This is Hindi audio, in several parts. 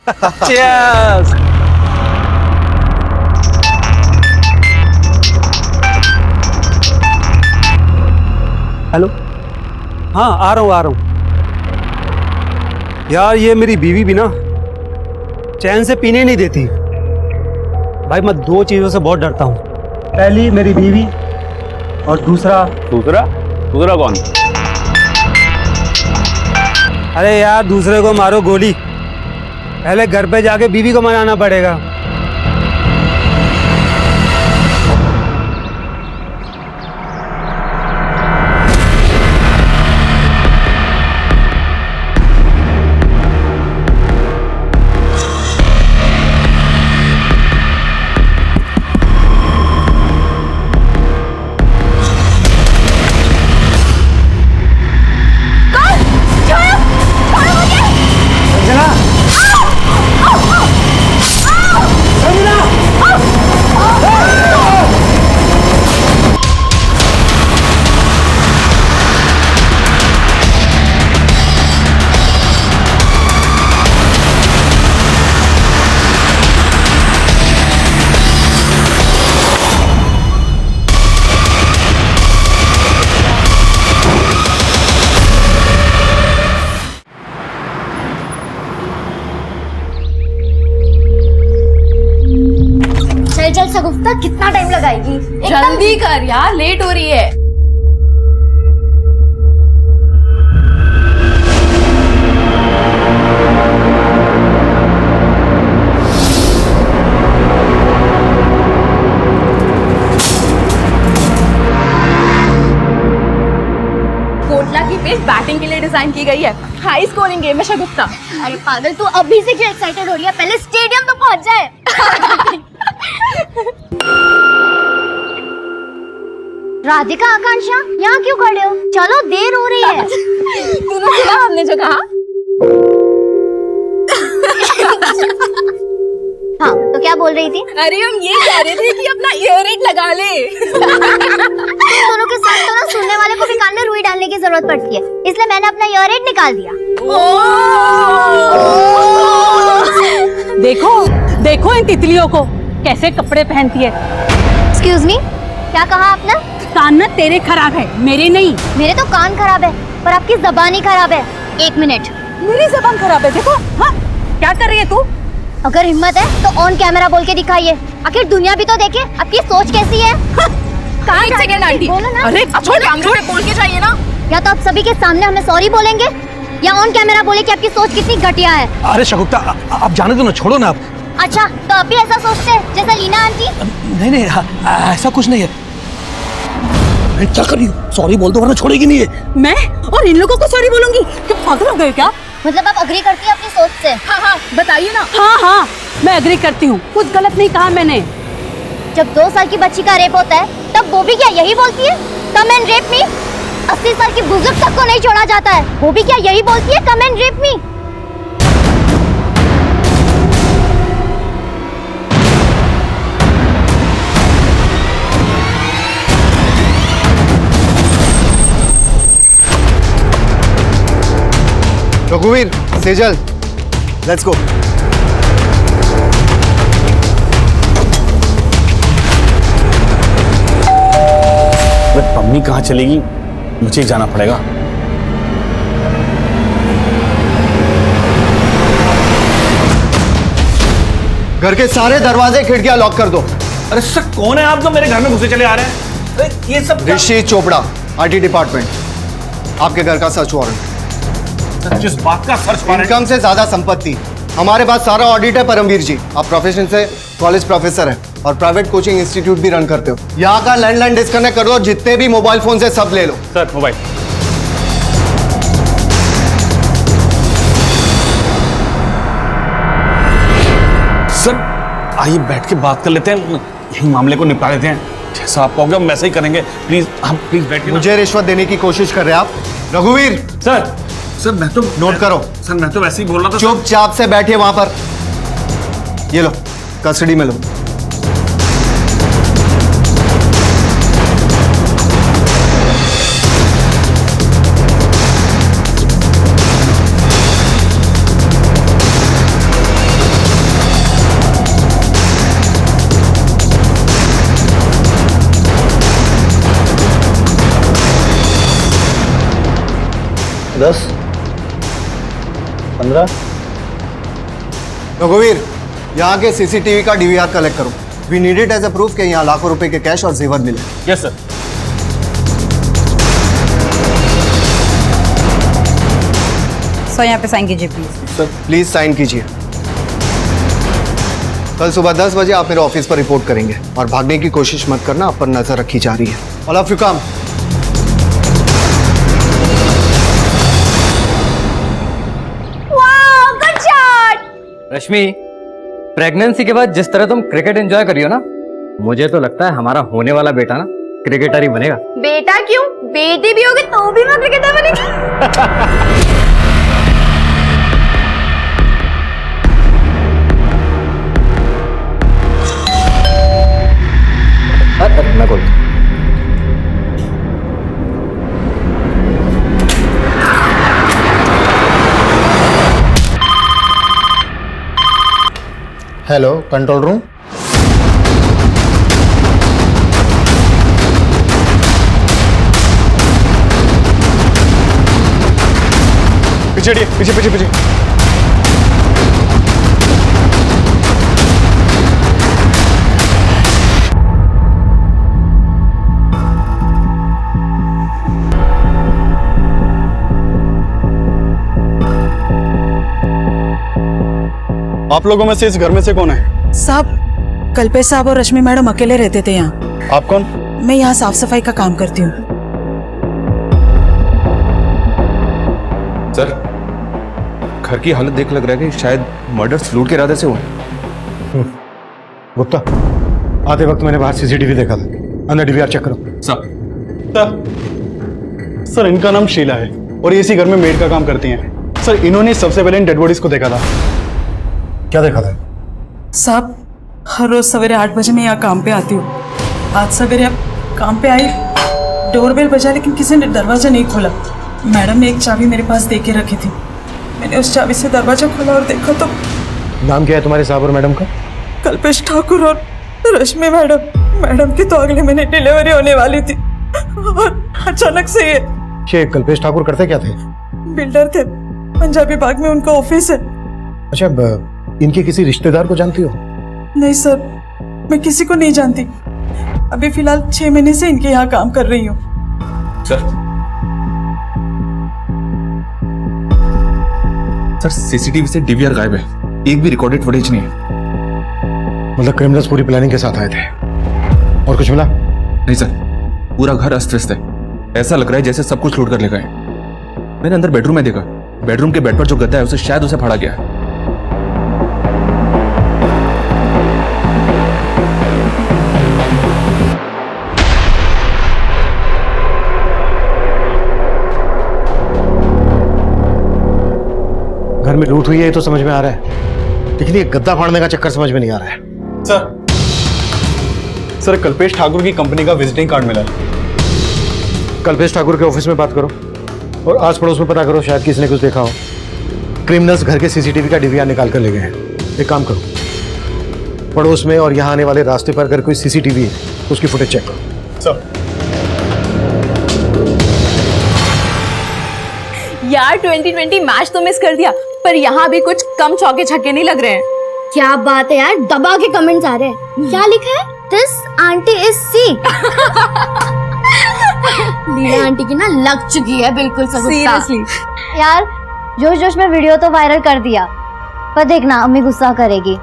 Cheers! हेलो, हाँ आ रहा हूँ। यार ये मेरी बीवी भी ना चैन से पीने नहीं देती। भाई मैं दो चीज़ों से बहुत डरता हूँ, पहली मेरी बीवी और दूसरा कौन? अरे यार दूसरे को मारो गोली, पहले घर पे जाके बीवी को मनाना पड़ेगा। चल सगुफ्ता, कितना टाइम लगाएगी? जल्दी कर यार, लेट हो रही है। कोटला की पिच बैटिंग के लिए डिजाइन की गई है। हाई स्कोरिंग गेम है शगुफ्ता। अरे पागल, तू अभी से क्यों एक्साइटेड हो रही है? पहले स्टेडियम तो पहुंच जाए। राधिका, आकांक्षा, यहाँ क्यों खड़े हो? चलो, देर हो रही है। तूने सुना हमने जो कहा? हाँ, तो क्या बोल रही थी? अरे हम ये कह रहे थे कि अपना ईयररिंग लगा ले। दोनों के साथ तो ना सुनने वाले को भी कान में रुई डालने की जरूरत पड़ती है, इसलिए मैंने अपना ईयररिंग निकाल दिया। देखो इन तितलियों को कैसे कपड़े पहनती है। एक्सक्यूज मी, क्या कहा आपने? कान ना तेरे खराब है, मेरे नहीं। मेरे तो कान खराब है, पर आपकी जबान ही खराब है। एक मिनट। मेरी जबान खराब है, देखो। हाँ, क्या कर रही है तू? अगर हिम्मत है तो ऑन कैमरा बोल के दिखाइए, आखिर दुनिया भी तो देखे आपकी सोच कैसी है। एक सेकंड आंटी, बोलो ना। अरे छोड़, कैमरे पे बोल के जाइए ना। या तो आप सभी के सामने हमें सॉरी बोलेंगे, या ऑन कैमरा बोले कि आपकी सोच कितनी घटिया है। अरे शगुफ्ता, आप जाने दो ना, छोड़ो ना आप। अच्छा, तो आप भी ऐसा सोचते हैं जैसा लीना आंटी? नहीं, ऐसा कुछ नहीं है। मैं क्या कर रही हूँ? सॉरी बोल दो वरना छोड़ेगी नहीं है। मैं और इन लोगों को सॉरी बोलूंगी? क्या पागल हो गए क्या? मतलब आप अग्री करती है अपनी सोच से? हाँ, बताइए ना। हाँ, मैं एग्री करती हूँ, कुछ गलत नहीं कहा मैंने। जब 2 साल की बच्ची का रेप होता है, तब वो भी क्या यही बोलती है, कम एंड रेप मी? 80 साल की बुजुर्ग तक को नहीं छोड़ा जाता है, वो भी क्या यही बोलती है, कम एंड रेप मी? रघुवीर, सेजल, लेट्स गो। मम्मी कहाँ चलेगी? मुझे ही जाना पड़ेगा। घर के सारे दरवाजे खिड़कियां लॉक कर दो। अरे सर, कौन है आप जो मेरे घर में घुसे चले आ रहे हैं? अरे ये सब ऋषि चोपड़ा, आईटी डिपार्टमेंट। आपके घर का सर्च वारंट। जिस बात का सर्च वारंट? इनकम से ज्यादा संपत्ति। हमारे पास सारा ऑडिट है परमवीर जी। आप प्रोफेशन से कॉलेज प्रोफेसर हैं और प्राइवेट कोचिंग इंस्टीट्यूट भी रन करते हो। यहाँ का लैंडलाइन डिस्कनेक्ट कर दो, जितने भी मोबाइल फोन से सब ले लो। Sir, mobile. सर आइए बैठ के बात कर लेते हैं, यही मामले को निपटा लेते हैं। जैसा आप कहोगे हम वैसा ही करेंगे। प्लीज आप प्लीज बैठिए। मुझे रिश्वत देने की कोशिश कर रहे हैं आप? रघुवीर, सर मैं तो नोट करो। सर मैं तो वैसे ही बोल रहा था। चुपचाप से बैठिए वहां पर। ये लो, कस्टडी में लो। 10, 15। रघुवीर, यहाँ के सीसीटीवी का डीवीआर कलेक्ट करो। We need it as a proof कि यहाँ लाखों रुपए के कैश और जेवर मिले। Yes sir. सर यहाँ पे साइन कीजिए प्लीज। सर प्लीज साइन कीजिए। कल सुबह 10 बजे आप मेरे ऑफिस पर रिपोर्ट करेंगे और भागने की कोशिश मत करना, आप पर नजर रखी जा रही है। All of you come. Rashmi, pregnancy के बाद जिस तरह तुम क्रिकेट एंजॉय करी हो ना, मुझे तो लगता है हमारा होने वाला बेटा ना क्रिकेटर ही बनेगा। बेटा क्यों, बेटी भी होगी तो भी मैं क्रिकेटर बनेगी। मैं बोलता हूँ। Hello, control room. पीछे हटिए, पीछे पीछे पीछे। आप लोगों में से इस घर में से कौन है? साहब, कल्पेश साहब और रश्मि मैडम अकेले रहते थे यहाँ। आप कौन? मैं यहाँ साफ सफाई का काम करती हूँ। सर, घर की हालत देख लग रहा है कि शायद मर्डर लूट के इरादे से हुआ है। गुप्ता, आते वक्त मैंने बाहर सीसीटीवी देखा था। अंदर डीवीआर चेक करो। सर, इनका नाम शीला है और ये इसी घर में मेड का काम करती हैं। सर, इन्होंने सबसे पहले इन डेड बॉडीज को देखा था। क्या देखा था? साहब, हर रोज सवेरे 8 बजे मैं यहाँ काम पे आती हूँ। आज सवेरे अब काम पे आई, डोरबेल बजा लेकिन किसी ने दरवाजा नहीं खोला। मैडम ने एक चाबी मेरे पास दे के रखी थी। मैंने उस चाबी से दरवाजा खोला और देखा तो नाम क्या है तुम्हारे साहब और मैडम का? कल्पेश ठाकुर और रश्मि मैडम। मैडम की तो अगले महीने डिलीवरी होने वाली थी और अचानक से ये कल्पेश ठाकुर करते क्या थे? बिल्डर थे, पंजाबी बाग में उनका ऑफिस है। अच्छा, इनके किसी रिश्तेदार को जानती हो? नहीं सर, मैं किसी को नहीं जानती। अभी फिलहाल 6 महीने से इनके यहाँ काम कर रही हूँ। सर, सीसीटीवी से डीवीआर गायब है, एक भी रिकॉर्डेड फुटेज नहीं है। मतलब क्रिमिनल्स पूरी प्लानिंग के साथ आए थे और कुछ मिला? नहीं सर, पूरा घर अस्त व्यस्त है। ऐसा लग रहा है जैसे सब कुछ लूट कर ले गए। मैंने अंदर बेडरूम में देखा, बेडरूम के बेड पर जो गद्दा है उसे शायद उसे फाड़ा गया है। घर में लूट हुई है ये तो समझ में आ रहा है, लेकिन ये गद्दा फाड़ने का चक्कर समझ में नहीं आ रहा है। सर, कल्पेश ठाकुर की कंपनी का विजिटिंग कार्ड मिला है। कल्पेश ठाकुर के ऑफिस में बात करो और आस पड़ोस में पता करो, शायद किसी ने कुछ देखा हो। क्रिमिनल्स घर के सीसीटीवी का डीवीआर निकाल कर ले गए हैं। एक काम करो, पड़ोस में और यहाँ आने वाले रास्ते पर अगर कोई सीसीटीवी है उसकी फुटेज चेक करो। सर, यार 2020 मैच तो मिस कर दिया, पर यहाँ भी कुछ कम चौके छक्के नहीं लग रहे हैं। क्या बात है यार, दबा के कमेंट्स आ रहे हैं। क्या लिखा है? This aunty is sick. Leela aunty की ना लग चुकी है बिल्कुल सब। सीरियसली यार, जोश जोश में वीडियो तो वायरल कर दिया, पर देखना अम्मी गुस्सा करेगी।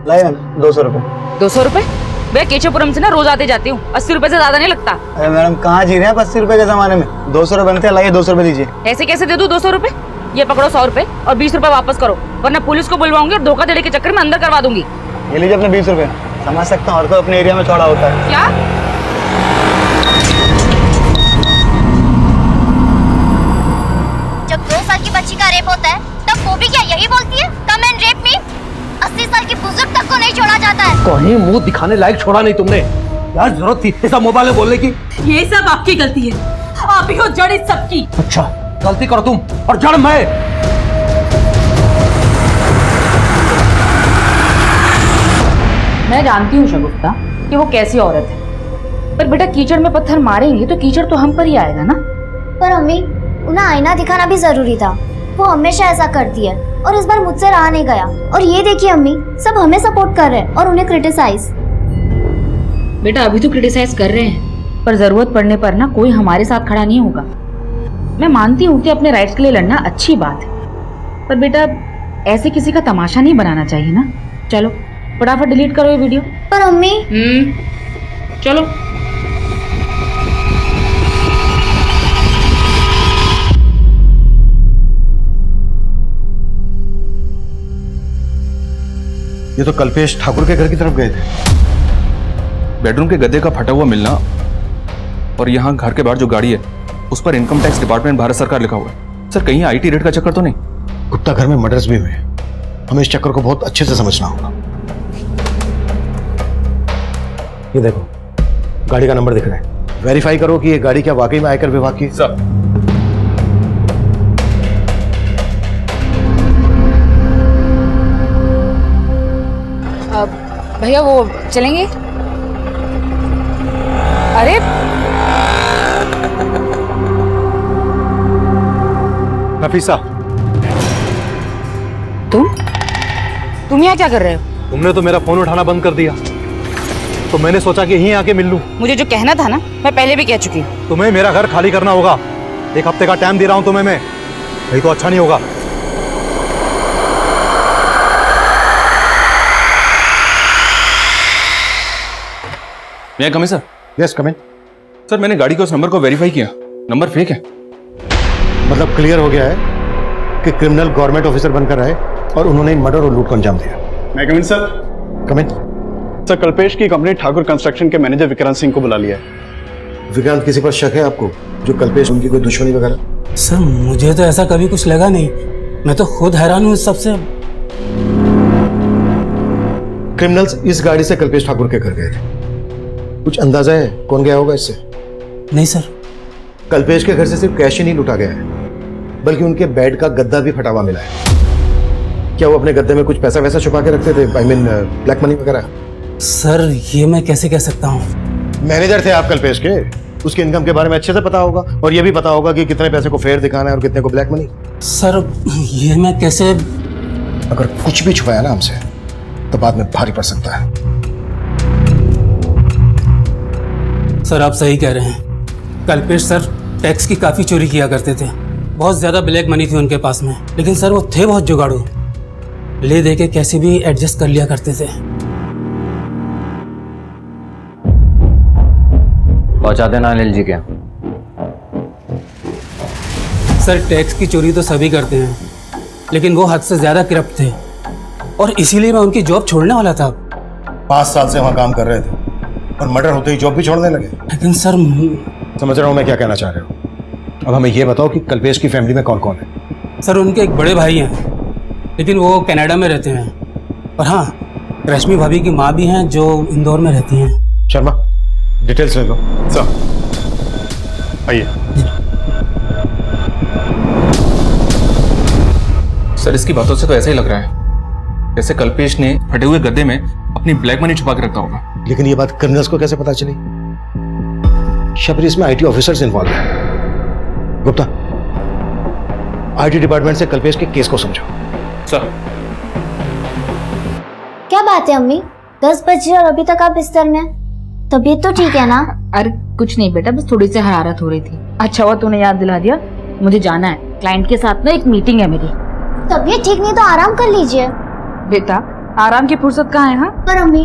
लाइन 200 रुपए। 200 रुपए? भैया केशवपुरम से ना रोज आते जाती हूँ, 80 रुपए से ज्यादा नहीं लगता। अरे मैडम, कहाँ जी रहे हैं 80 रुपए के जमाने में? 200 रुपए बनते हैं, लाइए 200 रुपए दीजिए। ऐसे कैसे दे दूं 200 रुपए? ये पकड़ो 100 रुपए और 20 रुपए वापस करो, वरना पुलिस को बुलवाऊंगी और धोखा देने के चक्कर में अंदर करवा दूंगी। ये लीजिए अपने 20 रुपए। समझ सकता हूँ, हर कोई अपने एरिया में चौड़ा होता है। क्या? जब 2 साल की बच्ची का रेप होता है तब वो भी क्या यही बोलती है, कम एंड रेप मी? 80 साल की बुजुर्ग तक को नहीं छोड़ा जाता है। कहीं मुंह दिखाने लायक छोड़ा नहीं तुमने। यार जरूरत थी ऐसा मोबाइल में बोलने की? ये सब आपकी गलती है, आप ही हो जड़ इस सब की। अच्छा, गलती करो तुम और जड़ मैं। मैं जानती हूँ शगुफ्ता कि वो कैसी औरत है, पर बेटा कीचड़ में पत्थर मारेंगे तो कीचड़ तो हम पर ही आएगा ना। पर अम्मी, उन्हें आईना दिखाना भी जरूरी था। वो हमेशा ऐसा करती है और इस बार मुझसे रहा नहीं गया। और ये देखिए अम्मी, सब हमें सपोर्ट कर रहे हैं और उन्हें क्रिटिसाइज। बेटा अभी तो क्रिटिसाइज कर रहे हैं, पर जरूरत पड़ने पर ना कोई हमारे साथ खड़ा नहीं होगा। मैं मानती हूँ कि अपने राइट्स के लिए लड़ना अच्छी बात है, पर बेटा ऐसे किसी का तमाशा नहीं बनाना चाहिए ना। चलो फटाफट डिलीट करो ये वीडियो। पर अम्मी, चलो। ये तो कल्पेश ठाकुर के घर की तरफ गए थे। बेडरूम के गद्दे का फटा हुआ मिलना और यहाँ घर के बाहर जो गाड़ी है उस पर इनकम टैक्स डिपार्टमेंट भारत सरकार लिखा हुआ है। सर कहीं आईटी रेड का चक्कर तो नहीं? गुप्ता घर में मर्डर्स भी हुए, हमें इस चक्कर को बहुत अच्छे से समझना होगा। ये देखो गाड़ी का नंबर दिख रहा है, वेरीफाई करो कि ये गाड़ी क्या वाकई में आयकर विभाग की। सर भैया वो चलेंगे? अरे नफीसा, तुम यहाँ क्या कर रहे हो? तुमने तो मेरा फोन उठाना बंद कर दिया, तो मैंने सोचा कि यहीं आके मिल लूं। मुझे जो कहना था ना मैं पहले भी कह चुकी हूँ। तुम्हें मेरा घर खाली करना होगा। 1 हफ्ते का टाइम दे रहा हूं तुम्हें मैं, नहीं तो अच्छा नहीं होगा। मैं कम है सर? यस कम इन। सर मैंने गाड़ी के उस नंबर को वेरीफाई किया, नंबर फेक है। मतलब क्लियर हो गया है कि क्रिमिनल गवर्नमेंट ऑफिसर बनकर आए और उन्होंने मर्डर और लूट को अंजाम दिया। मैं कम इन सर? कम इन। सर कल्पेश की कंपनी ठाकुर कंस्ट्रक्शन के मैनेजर विक्रांत सिंह को बुला लिया है। विक्रांत किसी पर शक है आपको, जो कल्पेश उनकी कोई दुश्मनी वगैरह? सर मुझे तो ऐसा कभी कुछ लगा नहीं, मैं तो खुद हैरान हूँ इस सबसे। क्रिमिनल्स इस गाड़ी से कल्पेश ठाकुर के घर गए थे। कुछ अंदाजा है कौन गया होगा इससे? नहीं सर। कल्पेश के घर से सिर्फ कैश ही नहीं लूटा गया है, बल्कि उनके बेड का गद्दा भी फटा हुआ मिला है। क्या वो अपने गद्दे में कुछ पैसा वैसा छुपा के रखते थे? आई मीन ब्लैक मनी वगैरह? सर ये मैं कैसे कह सकता हूँ? मैनेजर थे आप कल्पेश के, उसके इनकम के बारे में अच्छे से पता होगा, और ये भी पता होगा कि कितने पैसे को फेयर दिखाना है और कितने को ब्लैक मनी। सर ये मैं कैसे? अगर कुछ भी छुपाया ना हमसे तो बाद में भारी पड़ सकता है। सर आप सही कह रहे हैं, कल्पेश सर टैक्स की काफ़ी चोरी किया करते थे, बहुत ज़्यादा ब्लैक मनी थी उनके पास में, लेकिन सर वो थे बहुत जुगाड़ू, ले दे के कैसे भी एडजस्ट कर लिया करते थे। पहुंचा देना अनिल जी के। सर टैक्स की चोरी तो सभी करते हैं, लेकिन वो हद से ज़्यादा करप्ट थे, और इसीलिए मैं उनकी जॉब छोड़ने वाला था। 5 साल से वहां काम कर रहे थे और मर्डर होते ही जॉब भी छोड़ने लगे। लेकिन सर समझ रहा हूं मैं क्या कहना चाह रहे हो। अब हमें ये बताओ कि कल्पेश की फैमिली में कौन कौन है? सर उनके एक बड़े भाई हैं, लेकिन वो कनाडा में रहते हैं, और हाँ रश्मि भाभी की माँ भी हैं जो इंदौर में रहती हैं। शर्मा डिटेल्स ले लो। सर आइए। सर इसकी बातों से तो ऐसा ही लग रहा है जैसे कल्पेश ने फटे हुए गद्दे में अपनी ब्लैक मनी छुपा के रखा होगा। लेकिन ये बात क्रिमिनल्स को कैसे पता चली? शबरी इसमें आईटी ऑफिसर्स इन्वॉल्व है। गुप्ता आईटी डिपार्टमेंट से कल्पेश के केस को समझो। सर क्या बात है अम्मी, 10 बजे और अभी तक आप बिस्तर में? तबीयत तो ठीक है ना? अरे कुछ नहीं बेटा, बस थोड़ी सी हरारत हो रही थी। अच्छा हुआ तूने याद दिला दिया, मुझे जाना है क्लाइंट के साथ ना, एक मीटिंग है मेरी। तबीयत ठीक नहीं तो आराम कर लीजिए। बेटा आराम की फुर्सत कहाँ है? हाँ पर अम्मी,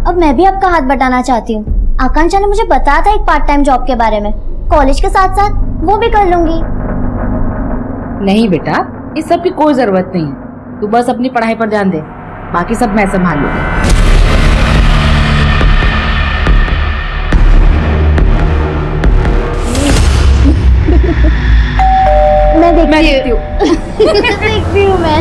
अब मैं भी आपका हाथ बटाना चाहती हूँ। आकांक्षा ने मुझे बताया था एक पार्ट टाइम जॉब के बारे में, कॉलेज के साथ साथ वो भी कर लूंगी। नहीं बेटा, इस सब की कोई जरूरत नहीं है, तू बस अपनी पढ़ाई पर ध्यान दे, बाकी सब मैं संभाल लूंगी। मैं देखती हूँ। देखती हूँ मैं।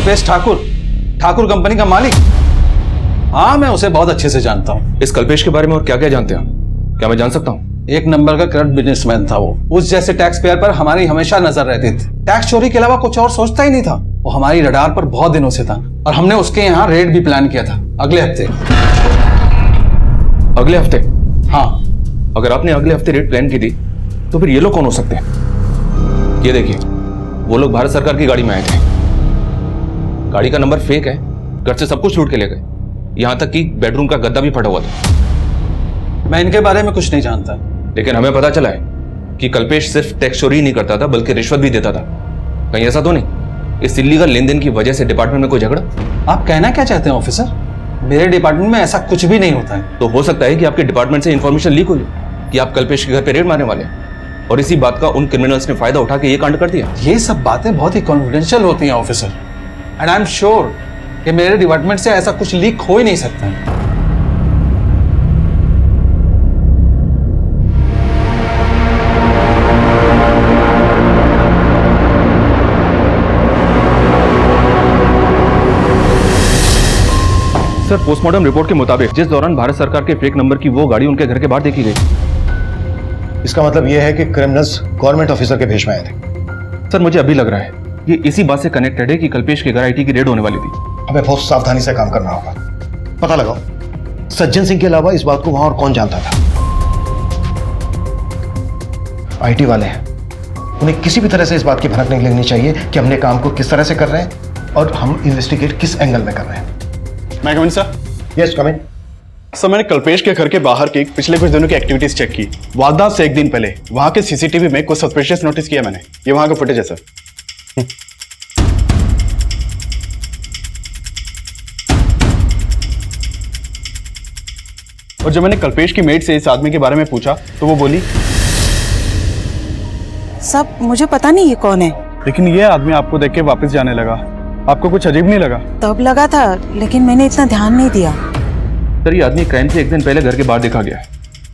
कल्पेश ठाकुर, ठाकुर कंपनी का मालिक? हाँ, मैं उसे बहुत अच्छे से जानता हूँ। इस कल्पेश के बारे में और क्या क्या जानते हैं आप? क्या मैं जान सकता हूँ? एक नंबर का करप्ट बिजनेसमैन था वो। उस जैसे टैक्स पेयर पर हमारी हमेशा नजर रहती थी। टैक्स चोरी के अलावा कुछ और सोचता ही नहीं था। वो हमारी रडार पर बहुत दिनों से था और हमने उसके यहाँ रेड भी प्लान किया था अगले हफ्ते। अगले हफ्ते? हाँ। अगर आपने अगले हफ्ते रेड प्लान की थी तो फिर ये लोग कौन हो सकते हैं? ये देखिए, वो लोग भारत सरकार की गाड़ी में आए थे। गाड़ी का नंबर फेक है, घर से सब कुछ लूट के ले गए, यहां तक कि बेडरूम का गद्दा भी फटा हुआ था। मैं इनके बारे में कुछ नहीं जानता, लेकिन हमें पता चला है कि कल्पेश सिर्फ टैक्स चोरी नहीं करता था बल्कि रिश्वत भी देता था। कहीं ऐसा तो नहीं इस इल्लीगल लेन देन की वजह से डिपार्टमेंट में कोई झगड़ा? आप कहना क्या चाहते हैं ऑफिसर? मेरे डिपार्टमेंट में ऐसा कुछ भी नहीं होता है। तो हो सकता है कि आपके डिपार्टमेंट से इंफॉर्मेशन लीक हुई कि आप कल्पेश के घर पे रेड मारने वाले हैं और इसी बात का उन क्रिमिनल्स ने फायदा उठा के ये कांड कर दिया। ये सब बातें बहुत ही कॉन्फिडेंशियल होती हैं officer, and I am sure कि मेरे डिपार्टमेंट से ऐसा कुछ लीक हो ही नहीं सकता है। सर, पोस्टमार्टम रिपोर्ट के मुताबिक जिस दौरान भारत सरकार के फेक नंबर की वो गाड़ी उनके घर के बाहर देखी गई। इसका मतलब यह है कि क्रिमिनल्स गवर्नमेंट ऑफिसर के भेष में आए थे। सर, मुझे अभी लग रहा है ये इसी बात से कनेक्टेड है कि कल्पेश के घर आईटी की रेड होने वाली थी। हमें बहुत सावधानी से काम करना होगा। पता लगाओ सज्जन सिंह के अलावा इस बात को वहां और कौन जानता था। आईटी वाले हैं, उन्हें किसी भी तरह से इस बात की भनक नहीं लगनी चाहिए कि हमने काम को किस तरह से कर रहे हैं और हम इन्वेस्टिगेट किस एंगल में कर रहे हैं। मैं coming sir? Yes coming. Sir, मैंने कल्पेश के घर के बाहर की पिछले कुछ दिनों की एक्टिविटीज चेक की। वारदात से एक दिन पहले वहां के सीसीटीवी में कुछ सस्पिशियस नोटिस किया मैंने। ये वहां का फुटेज है सर। और जब मैंने कल्पेश की मेड से इस आदमी के बारे में पूछा तो वो बोली, सब मुझे पता नहीं ये कौन है। लेकिन ये आदमी आपको देख के वापस जाने लगा। आपको कुछ अजीब नहीं लगा? तब लगा था, लेकिन मैंने इतना ध्यान नहीं दिया। सर, ये आदमी क्राइम से एक दिन पहले घर के बाहर देखा गया है।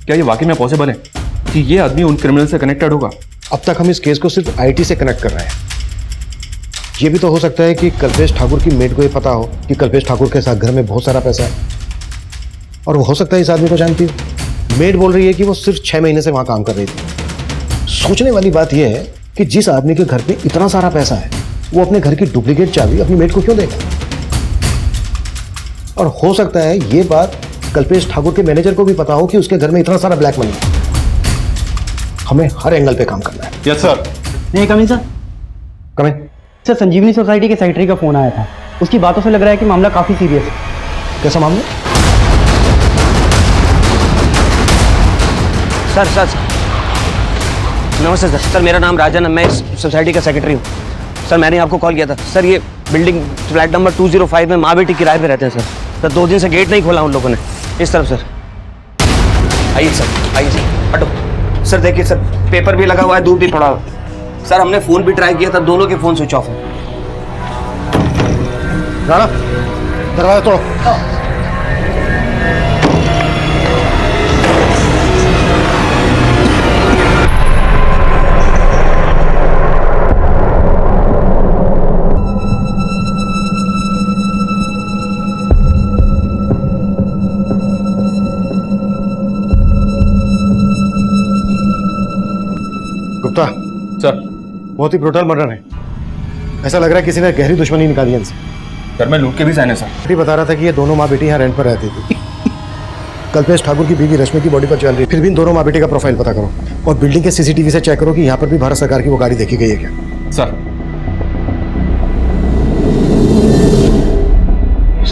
क्या ये वाकई में पॉसिबल है कि ये आदमी उन क्रिमिनल से कनेक्टेड होगा? अब तक हम इस केस को सिर्फ आईटी से कनेक्ट कर रहे हैं। ये भी तो हो सकता है कि कल्पेश ठाकुर की मेड को ये पता हो कि कल्पेश ठाकुर के साथ घर में बहुत सारा पैसा है, और वो हो सकता है इस आदमी को जानती हो। मेड बोल रही है कि वो सिर्फ 6 महीने से वहां काम कर रही थी। सोचने वाली बात यह है कि जिस आदमी के घर पे इतना सारा पैसा है वो अपने घर की डुप्लीकेट चाबी अपनी मेड को क्यों देगा? और हो सकता है ये बात कल्पेश ठाकुर के मैनेजर को भी पता हो कि उसके घर में इतना सारा ब्लैक मनी है। हमें हर एंगल पे काम करना है। Yes sir. नहीं कमिंग सर। कमिंग सर, संजीवनी सोसाइटी के सेक्रेटरी का फोन आया था। उसकी बातों से लग रहा है कि मामला काफी सीरियस है। कैसा मामला? सर नमस्ते सर। सर, मेरा नाम राजन है, मैं इस सोसाइटी का सेक्रेटरी हूँ। सर, मैंने आपको कॉल किया था। सर, ये बिल्डिंग फ्लैट नंबर 205 में माँ बेटी किराए पे रहते हैं सर। 2 दिन से गेट नहीं खोला उन लोगों ने। इस तरफ सर। आइए सर, आइए सर, हटो। सर देखिए सर, पेपर भी लगा हुआ है, दूध भी पड़ा हुआ है। सर, हमने फ़ोन भी ट्राई किया था, दोनों के फ़ोन स्विच ऑफ है। राणा, दरवाजा तोड़ो। गुप्ता सर, बहुत ही ब्रूटल मर्डर है। ऐसा लग रहा है किसी ने गहरी दुश्मनी निकाली है इनसे। सर, मैं लूट के भी सहने सर। भी बता रहा था कि ये दोनों माँ बेटी यहाँ रेंट पर रहती थी। कल्पेश ठाकुर की बीवी रश्मि की बॉडी पर ज्वेलरी। फिर भी इन दोनों माँ बेटी का प्रोफाइल पता करो और बिल्डिंग के सीसीटीवी से चेक करो कि यहाँ पर भी भारत सरकार की वो गाड़ी देखी गई है क्या। सर,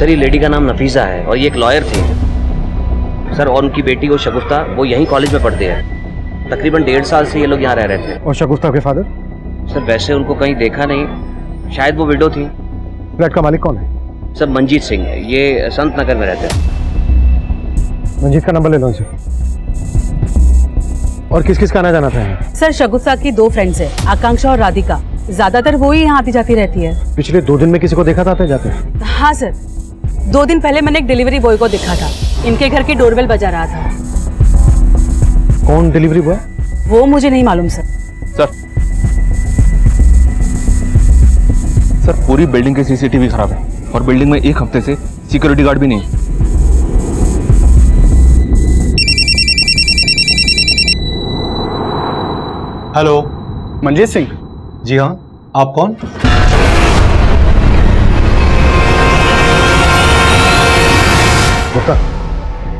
ये लेडी का नाम नफीसा है और ये एक लॉयर थी सर, और उनकी बेटी वो शगुफ्ता, वो यहीं कॉलेज में पढ़ते हैं। तकरीबन 1.5 साल से ये लोग यहाँ रह रहे थे। और शगुफ्ता के फादर? सर, वैसे उनको कहीं देखा नहीं, शायद वो विडो थी। फ्लैट का मालिक कौन है? सर, मंजीत सिंह, ये संत नगर में रहते हैं। मंजीत का नंबर ले लो इनसे। और किस किस का आना जाना था यहाँ? सर, शगुफ्ता की 2 फ्रेंड्स है, आकांक्षा और राधिका। ज्यादातर वो ही यहाँ आती जाती रहती है। पिछले 2 दिन में किसी को देखा था आते जाते? हाँ सर, 2 दिन पहले मैंने एक डिलीवरी बॉय को देखा था, इनके घर की डोरबेल बजा रहा था। कौन डिलीवरी बॉय? वो मुझे नहीं मालूम सर। सर पूरी बिल्डिंग की सीसीटीवी खराब है और बिल्डिंग में एक हफ्ते से सिक्योरिटी गार्ड भी नहीं है। हेलो, मंजीत सिंह। जी हाँ, आप कौन? गुप्ता,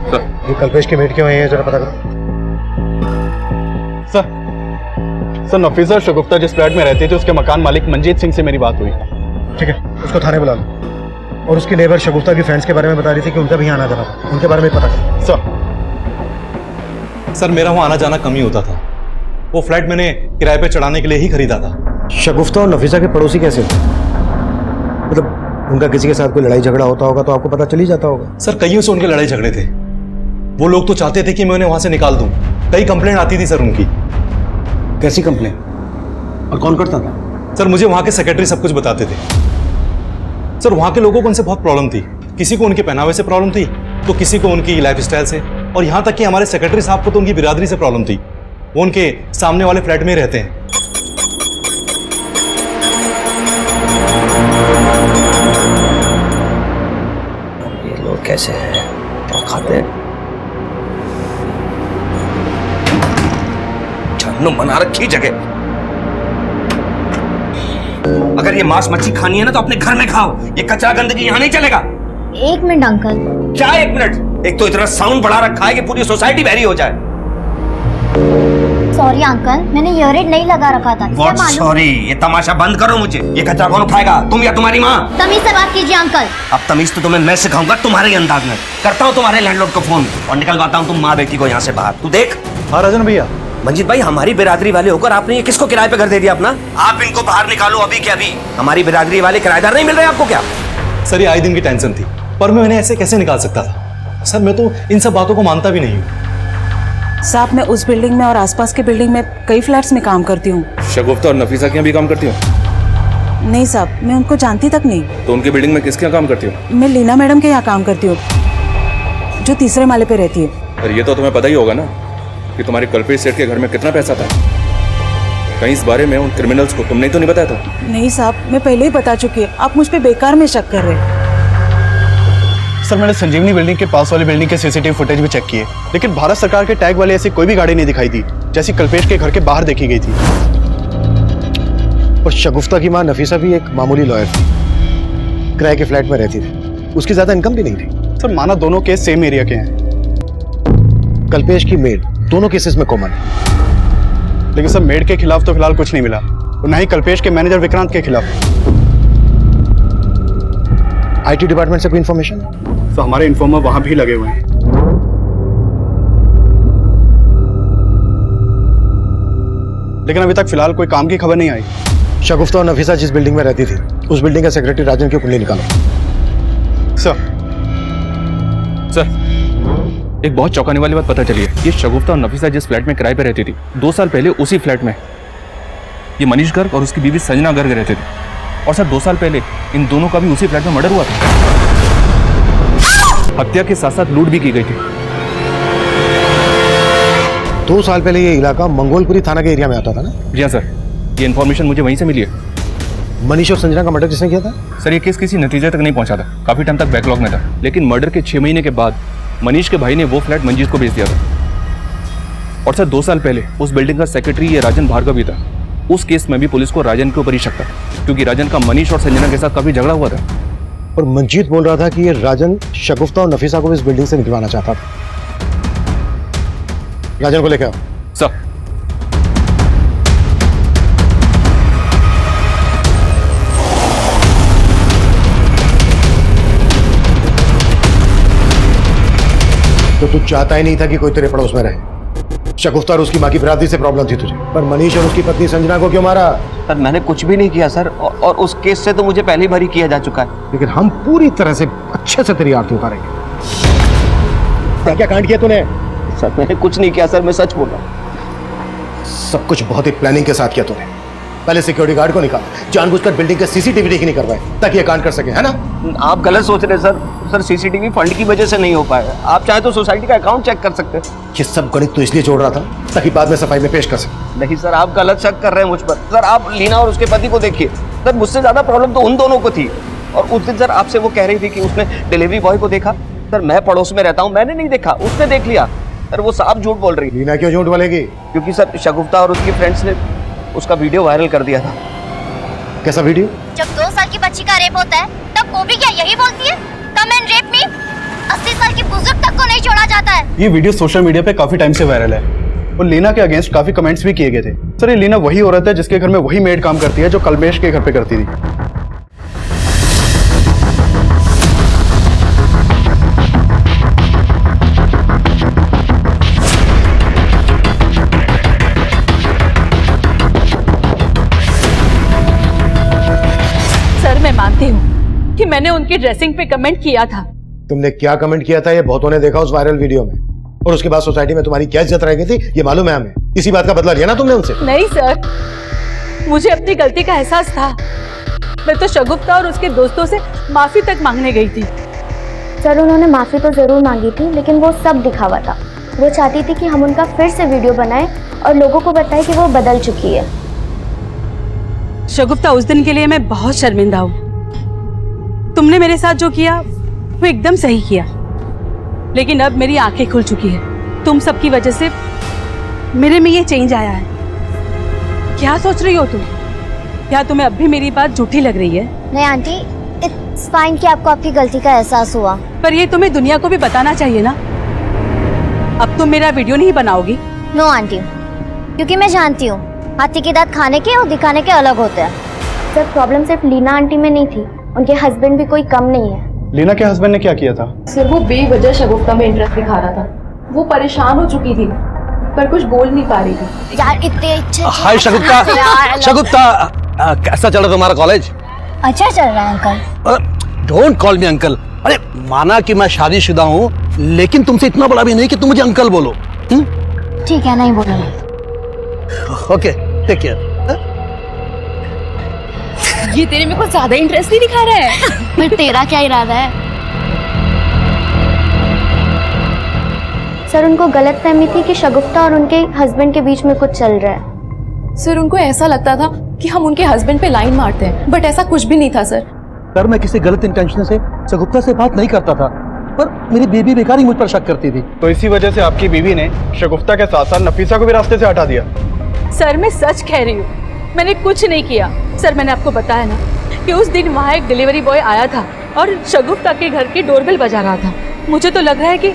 सर ये कल्पेश के मेट क्यों है जरा पता करो। सर नफीसा शगुफ्ता जिस फ्लैट में रहती थी उसके मकान मालिक मंजीत सिंह से मेरी बात हुई। ठीक है, उसको थाने बुला लो और उसकी नेबर शगुफ्ता की फ्रेंड्स के बारे में बता रही थी कि उनका भी आना जाना था, उनके बारे में पता करो। सर मेरा वहाँ आना जाना कम ही होता था। वो फ्लैट मैंने किराए पे चढ़ाने के लिए ही खरीदा था। शगुफ्ता और नफीसा के पड़ोसी कैसे थे? मतलब उनका किसी के साथ कोई लड़ाई झगड़ा होता होगा तो आपको पता चल ही जाता होगा। सर कईयों से उनके लड़ाई झगड़े थे। वो लोग तो चाहते थे कि मैं उन्हें वहां से निकाल दूं। कई कंप्लेंट आती थी सर उनकी। कैसी कंप्लेन और कौन करता था? सर मुझे वहां के सेक्रेटरी सब कुछ बताते थे। सर वहां के लोगों को उनसे बहुत प्रॉब्लम थी। किसी को उनके पहनावे से प्रॉब्लम थी तो किसी को उनकी लाइफस्टाइल से, और यहाँ तक कि हमारे सेक्रेटरी साहब को तो उनकी बिरादरी से प्रॉब्लम थी। वो उनके सामने वाले फ्लैट में ही रहते हैं। ये लोग कैसे हैं और खाते हैं? जानू बना रखी जगह। अगर ये मांस मच्छी खानी है ना तो अपने घर में खाओ, ये कचरा गंदगी यहाँ नहीं चलेगा। 1 मिनट अंकल। क्या 1 मिनट? एक तो इतना साउंड बढ़ा रखा है कि पूरी सोसाइटी बहरी हो जाए। सॉरी अंकल, मैंने ईयररिंग नहीं लगा रखा था। क्या मालूम? सॉरी, ये तमाशा बंद करो मुझे। ये कचरा कौन उठाएगा, तुम या तुम्हारी माँ? तमीज से बात कीजिए अंकल। अब तमीज तो तुम्हें मैं सिखाऊंगा तुम्हारे अंदाज में। करता हूँ तुम्हारे लैंडलॉर्ड को फोन और निकलवाता हूँ तुम माँ बेटी को यहाँ से बाहर। तू देख। हाँ राजन भैया। मंजीत भाई, हमारी बिरादरी वाले होकर आपने ये किसको किराए पे घर दे दिया अपना? आप इनको बाहर निकालो अभी के अभी। हमारी बिरादरी वाले किराएदार नहीं मिल रहे आपको क्या? सर ये आए दिन की टेंशन थी, पर मैं उन्हें ऐसे कैसे निकाल सकता था? सर मैं तो इन सब बातों को मानता भी नहीं हूँ। साहब, मैं उस बिल्डिंग में और आसपास के बिल्डिंग में कई फ्लैट्स में काम करती हूँ। शगुफ्ता और नफीसा के यहाँ भी काम करती हो? नहीं साहब, मैं उनको जानती तक नहीं। तो उनकी बिल्डिंग में किसके यहाँ काम करती हो? मैं लीना मैडम के यहाँ काम करती हूँ, जो तीसरे माले पे रहती है। और ये तो तुम्हें पता ही होगा ना कि तुम्हारे कल्पेश सेठ के घर में कितना पैसा था। कहीं इस बारे में उन क्रिमिनल्स को तुमने तो नहीं बताया था? नहीं साहब, मैं पहले ही बता चुकी है। आप मुझ पे बेकार में शक कर रहे हैं। सर मैंने संजीवनी बिल्डिंग के पास वाली बिल्डिंग के सीसीटीवी फुटेज भी चेक किए, लेकिन भारत सरकार के टैग वाली ऐसी कोई भी गाड़ी नहीं दिखाई दी जैसी कल्पेश के घर के बाहर देखी गई थी। और शगुफ्ता की माँ नफीसा भी एक मामूली लॉयर थी, किराए के फ्लैट में रहती थी, उसकी ज्यादा इनकम भी नहीं थी। सर माना दोनों केस सेम एरिया के हैं। कल्पेश की मेड दोनों केसेस में कॉमन है। लेकिन सर मेड के खिलाफ तो फिलहाल कुछ नहीं मिला, और न ही कल्पेश के मैनेजर विक्रांत के खिलाफ। आईटी डिपार्टमेंट से कोई इन्फॉर्मेशन? तो हमारे इन्फॉर्मर वहां भी लगे हुए हैं। लेकिन अभी तक फिलहाल कोई काम की खबर नहीं आई। शगुफ्ता और नफीसा जिस बिल्डिंग में रहती थी उस बिल्डिंग का सेक्रेटरी राजन की कुंडली निकालो। सर एक बहुत चौंकाने वाली बात पता चली है। ये शगुफ्ता और नफीसा जिस फ्लैट में किराए पे रहती थी, 2 साल पहले उसी फ्लैट में ये मनीष गर्ग और उसकी बीवी संजना गर्ग रहते थे। और सर 2 साल पहले इन दोनों का भी उसी फ्लैट में मर्डर हुआ था। हत्या के साथ साथ लूट भी की गई थी। 2 साल पहले ये इलाका मंगोलपुरी थाना के एरिया में आता था ना? जी हाँ सर, ये इन्फॉर्मेशन मुझे वहीं से मिली है। मनीष और संजना का मर्डर किसने किया था? सर ये केस किसी नतीजे तक नहीं पहुंचा था, काफी टाइम तक बैकलॉग में था। लेकिन मर्डर के 6 महीने के बाद मनीष के भाई ने वो फ्लैट मंजीत को बेच दिया था। और सर 2 साल पहले उस बिल्डिंग का सेक्रेटरी ये राजन भार्गव भी था। उस केस में भी पुलिस को राजन के ऊपर ही शक था, क्योंकि राजन का मनीष और संजना के साथ काफी झगड़ा हुआ था। और मंजीत बोल रहा था कि ये राजन शगुफ्ता और नफीसा को इस बिल्डिंग से निकलवाना चाहता था। राजन को लेकर आओ। सर तो तू चाहता ही नहीं था कि कोई तेरे पड़ोस में रहे। शगुफ्ता और उसकी माँ की बिरादरी से प्रॉब्लम थी तुझे, पर मनीष और उसकी पत्नी संजना को क्यों मारा? सर मैंने कुछ भी नहीं किया सर, और उस केस से तो मुझे पहले ही भरी किया जा चुका है। लेकिन हम पूरी तरह से अच्छे से तेरी आरती उतारेंगे। क्या क्या कांड किया तूने? सर मैंने कुछ नहीं किया सर, मैं सच बोल रहा हूँ। सब कुछ बहुत ही प्लानिंग के साथ किया तूने। पहले सिक्योरिटी गार्ड को निकाल, जानबूझकर बिल्डिंग के सीसीटीवी नहीं करवाए ताकि ये कांड कर सके, है ना? आप गलत सोच रहे सर। सर सीसीटीवी फंड की वजह से नहीं हो पाया। आप चाहे तो सोसाइटी का अकाउंट चेक कर सकते हैं। ये सब गणित तो इसलिए जोड़ रहा था ताकि बाद में सफाई में पेश कर सके। नहीं सर, आप गलत शक कर रहे हैं मुझ पर। सर आप लीना और उसके पति को देखिए, सर मुझसे ज्यादा प्रॉब्लम तो उन दोनों को थी। और उस दिन सर आपसे वो कह रही थी कि उसने डिलीवरी बॉय को देखा। सर मैं पड़ोस में रहता हूँ, मैंने नहीं देखा, उसने देख लिया। सर वो साफ झूठ बोल रही। लीना क्यों झूठ बोलेगी? क्योंकि सर शगुफ्ता और उसकी फ्रेंड्स ने उसका वीडियो वायरल कर दिया था। कैसा वीडियो? जब 2 साल की बच्ची का रेप होता है तब वो भी क्या यही बोलती है, कम एंड रेप मी? 80 साल की बुजुर्ग तक को नहीं छोड़ा जाता है। ये वीडियो सोशल मीडिया पे काफी टाइम से वायरल है और लीना के अगेंस्ट काफी कमेंट्स भी किए गए थे। सर ये लीना वही औरत है जिसके घर में वही मेड काम करती है जो कल्पेश के घर पे करती थी। सर मैं मानती हूँ कि मैंने उनकी ड्रेसिंग पे कमेंट किया था। तुमने क्या कमेंट किया था ये बहुतों ने देखा उस वायरल वीडियो में, और उसके बाद सोसाइटी में तुम्हारी क्या इज्जत रह गई थी ये मालूम है हमें। इसी बात का बदला लिया ना तुमने उनसे? नहीं सर, मुझे अपनी गलती का एहसास था। मैं तो शगुफ्ता और उसके दोस्तों से माफी तक मांगने गई थी। सर उन्होंने माफी तो जरूर मांगी थी, लेकिन वो सब दिखावा था। वो चाहती थी कि हम उनका फिर से वीडियो बनाएं और लोगों को बताएं कि वो बदल चुकी है। शगुफ्ता उस दिन के लिए मैं बहुत शर्मिंदा हूँ। तुमने मेरे साथ जो किया वो एकदम सही किया, लेकिन अब मेरी आंखें खुल चुकी है। तुम सबकी वजह से मेरे में ये चेंज आया है। क्या सोच रही हो तुम? क्या तुम्हें अब भी मेरी बात झूठी लग रही है? नहीं आंटी, इट्स फाइन कि आपको आपकी गलती का एहसास हुआ। पर ये तुम्हें दुनिया को भी बताना चाहिए ना। अब तुम मेरा वीडियो नहीं बनाओगी? नो आंटी, क्योंकि मैं जानती हूँ हाथी के दांत खाने के और दिखाने के अलग होते हैं। सर प्रॉब्लम सिर्फ लीना आंटी में नहीं थी, उनके हस्बैंड भी कोई कम नहीं है। लीना के हस्बैंड ने क्या किया था? सर वो बेवजह शगुफ्ता में इंटरेस्ट दिखा रहा था। वो परेशान हो चुकी थी पर कुछ बोल नहीं पा रही थी। यार इतने अच्छे हाय शगुफ्ता। शगुफ्ता कैसा चल रहा तुम्हारा कॉलेज? अच्छा चल रहा है uncle. Don't call me uncle. अरे माना कि मैं शादीशुदा हूँ, लेकिन तुमसे इतना बड़ा भी नहीं कि तुम मुझे अंकल बोलो। ठीक है, नहीं बोलूंगी। Okay take care. ये तेरे में कुछ ज्यादा इंटरेस्ट नहीं दिखा रहा है। पर तेरा क्या इरादा है? सर उनको गलतफहमी थी कि शगुफ्ता और उनके हस्बैंड के बीच में कुछ चल रहा है। सर उनको ऐसा लगता था कि हम उनके हस्बैंड पे लाइन मारते हैं, बट ऐसा कुछ भी नहीं था सर। सर मैं किसी गलत इंटेंशन से शगुफ्ता से बात नहीं करता था, पर मेरी बेबी बेकार ही मुझ पर शक करती थी। तो इसी वजह से आपकी बीवी ने शगुफ्ता के साथ साथ नफीसा को भी रास्ते से हटा दिया। सर मैं सच कह रही हूँ, मैंने कुछ नहीं किया। सर मैंने आपको बताया ना कि उस दिन वहाँ एक डिलीवरी बॉय आया था और शगुफ्ता के घर की डोरबेल बजा रहा था। मुझे तो लग रहा है कि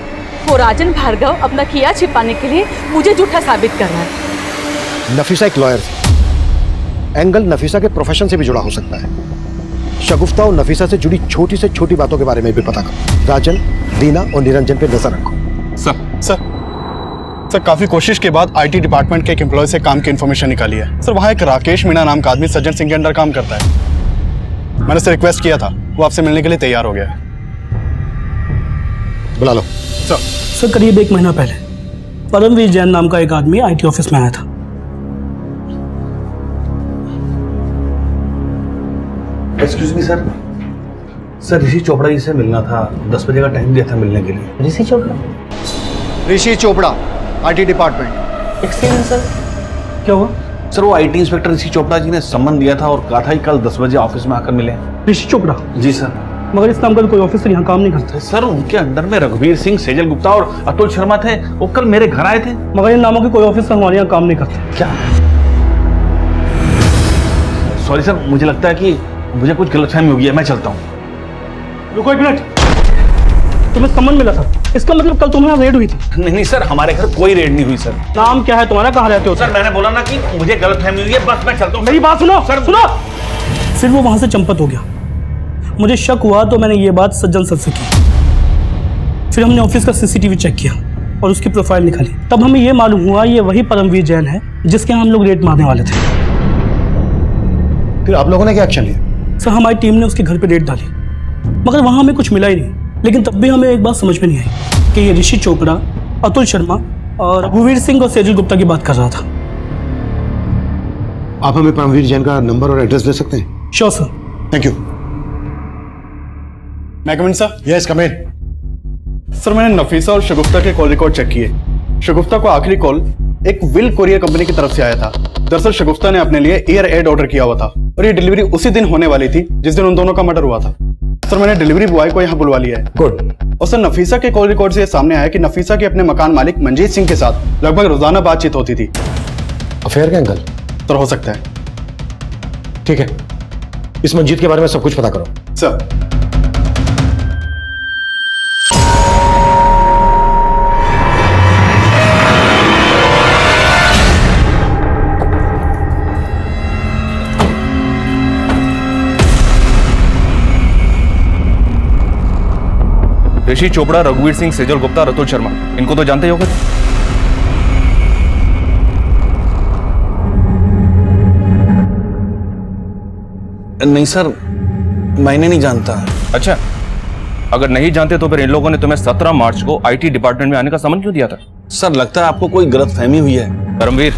वो राजन भार्गव अपना किया छिपाने के लिए मुझे झूठा साबित कर रहा है। नफीसा एक लॉयर थी, एंगल नफीसा के प्रोफेशन से भी जुड़ा हो सकता है। शगुफ्ता और नफीसा से जुड़ी छोटी से छोटी बातों के बारे में भी पता करो। राजन, दीना और निरंजन पे नजर रखो। सर काफी कोशिश के बाद आईटी डिपार्टमेंट के एक एम्प्लॉय से काम की इन्फॉर्मेशन निकाली है। सर वहाँ एक राकेश मीणा नाम का आदमी सज्जन सिंह के अंडर काम करता है। मैंने उससे रिक्वेस्ट किया था, वो आपसे मिलने के लिए तैयार हो गया है। बुला लो। सर करीब 1 महीना पहले परमवीर जैन नाम का एक आदमी आईटी ऑफिस में आया था। एक्सक्यूज मी सर, ऋषि चोपड़ा जी से मिलना था। 10 बजे का टाइम दिया था मिलने के लिए। Rishi Chopra IT department. Excuse sir, क्या हुआ? सर वो आईटी इंस्पेक्टर ऋषि चोपड़ा जी ने सम्मन दिया था और कहा था कि कल 10 बजे ऑफिस में आकर मिले। ऋषि चोपड़ा? जी सर। मगर इस नाम का कोई ऑफिसर यहाँ काम नहीं करता। सर उनके अंडर में रघुवीर सिंह, सेजल गुप्ता और अतुल शर्मा थे। वो कल मेरे घर आए थे। मगर इन नामों के कोई ऑफिसर हमारे यहाँ काम नहीं करते। क्या? सॉरी सर, मुझे लगता है कि मुझे कुछ गलतफहमी हो गई है, मैं चलता हूँ। रुको 1 मिनट, तुम्हें सम्मन मिला था, इसका मतलब कल तुम्हारे रेड हुई थी? नहीं सर, हमारे घर कोई रेड नहीं हुई सर। नाम क्या है तुम्हारा, कहाँ रहते हो? सर मैंने बोला ना कि मुझे गलतफहमी हुई है, बस मैं चलता हूँ। मेरी बात सुनो सर, सुनो। फिर वो वहां से चंपत हो गया। मुझे शक हुआ तो मैंने ये बात सज्जन सर से की। फिर हमने ऑफिस का सीसीटीवी चेक किया और उसकी प्रोफाइल निकाली। तब हमें ये मालूम हुआ ये वही परमवीर जैन है जिसके यहाँ हम लोग रेड मारने वाले थे। फिर आप लोगों ने क्या एक्शन लिया? सर हमारी टीम ने उसके घर पे रेड डाली, मगर वहां हमें कुछ मिला ही नहीं। लेकिन तब भी हमें एक बात समझ में नहीं आई कि ये ऋषि चोपड़ा, अतुल शर्मा और रघुवीर सिंह और सेजल गुप्ता की बात कर रहा था। आप हमें परमवीर जैन का नंबर और एड्रेस दे सकते हैं? Sure sir. Thank you. मैं कम इन सर? यस कम इन। सर मैंने नफीसा और शगुफ्ता के कॉल रिकॉर्ड चेक किए। शगुफ्ता को आखिरी कॉल एक विल कोरियर कंपनी की तरफ से आया था। दरअसल शगुफ्ता ने अपने लिए एयर एड ऑर्डर किया हुआ था और ये डिलीवरी उसी दिन होने वाली थी जिस दिन उन दोनों का मर्डर हुआ था। सर मैंने डिलीवरी बॉय को यहाँ बुलवा लिया है। गुड। और सर नफीसा के कॉल रिकॉर्ड से ये सामने आया कि नफीसा के अपने मकान मालिक मंजीत सिंह के साथ लगभग रोजाना बातचीत होती थी। अफेयर का एंगल? सर हो सकता है। ठीक है, इस मंजीत के बारे में सब कुछ पता करो। सर ऋषि चोपड़ा, रघुवीर सिंह, सेजल गुप्ता, रतुल शर्मा, इनको तो जानते ही होगे। नहीं सर, मैंने नहीं जानता। अच्छा, अगर नहीं जानते तो फिर इन लोगों ने तुम्हें 17 मार्च को आईटी डिपार्टमेंट में आने का समन क्यों दिया था? सर लगता है आपको कोई गलतफहमी हुई है। धर्मवीर,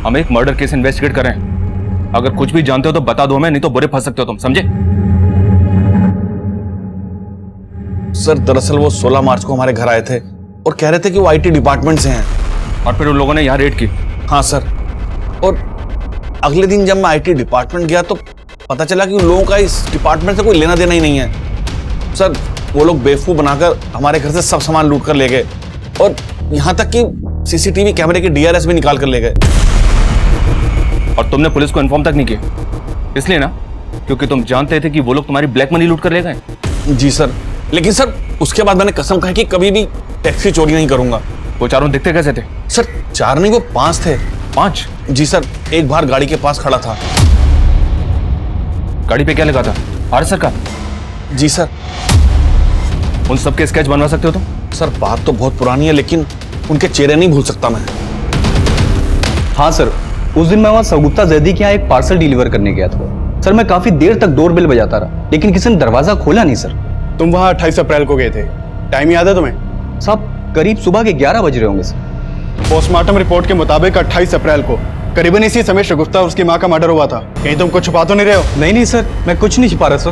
हम एक मर्डर केस इन्वेस्टिगेट कर रहे हैं। अगर कुछ भी जानते हो तो बता दो हमें, नहीं तो बुरे फंस सकते हो तुम, समझे? सर दरअसल वो 16 मार्च को हमारे घर आए थे और कह रहे थे कि वो आईटी डिपार्टमेंट से हैं। और फिर उन लोगों ने यहाँ रेड की? हाँ सर, और अगले दिन जब मैं आईटी डिपार्टमेंट गया तो पता चला कि उन लोगों का इस डिपार्टमेंट से कोई लेना देना ही नहीं है। सर वो लोग बेवकूफ बनाकर हमारे घर से सब सामान लूट कर ले गए और यहाँ तक कि सीसीटीवी कैमरे के डीआरएस भी निकाल कर ले गए। और तुमने पुलिस को इन्फॉर्म तक नहीं किया, इसलिए ना क्योंकि तुम जानते थे कि वो लोग तुम्हारी ब्लैक मनी लूट कर ले गए? जी सर, लेकिन सर उसके बाद मैंने कसम खाई कि कभी भी टैक्सी चोरी नहीं करूंगा। वो चारों दिखते कैसे थे? सर 4 नहीं, वो 5 थे। 5? जी सर, एक बार गाड़ी के पास खड़ा था। गाड़ी पे क्या लिखा था? आर.एस. का? जी सर। उन सबके स्केच बनवा सकते हो तुम? सर बात तो बहुत पुरानी है लेकिन उनके चेहरे नहीं भूल सकता मैं। हाँ सर, उस दिन मैं वहाँ सगुप्ता जैदी के यहाँ एक पार्सल डिलीवर करने गया था। सर मैं काफी देर तक डोरबेल बजाता रहा लेकिन किसी ने दरवाजा खोला नहीं सर। तुम वहाँ 28 अप्रैल को गए थे, टाइम याद है तुम्हें? साहब करीब सुबह के 11 बज रहे होंगे सर। पोस्टमार्टम रिपोर्ट के मुताबिक 28 अप्रैल को करीबन इसी समय शगुफ्ता और उसकी मां का मर्डर हुआ था। कहीं तुम कुछ छुपा तो नहीं रहे हो? नहीं सर, मैं कुछ नहीं छिपा रहा सर।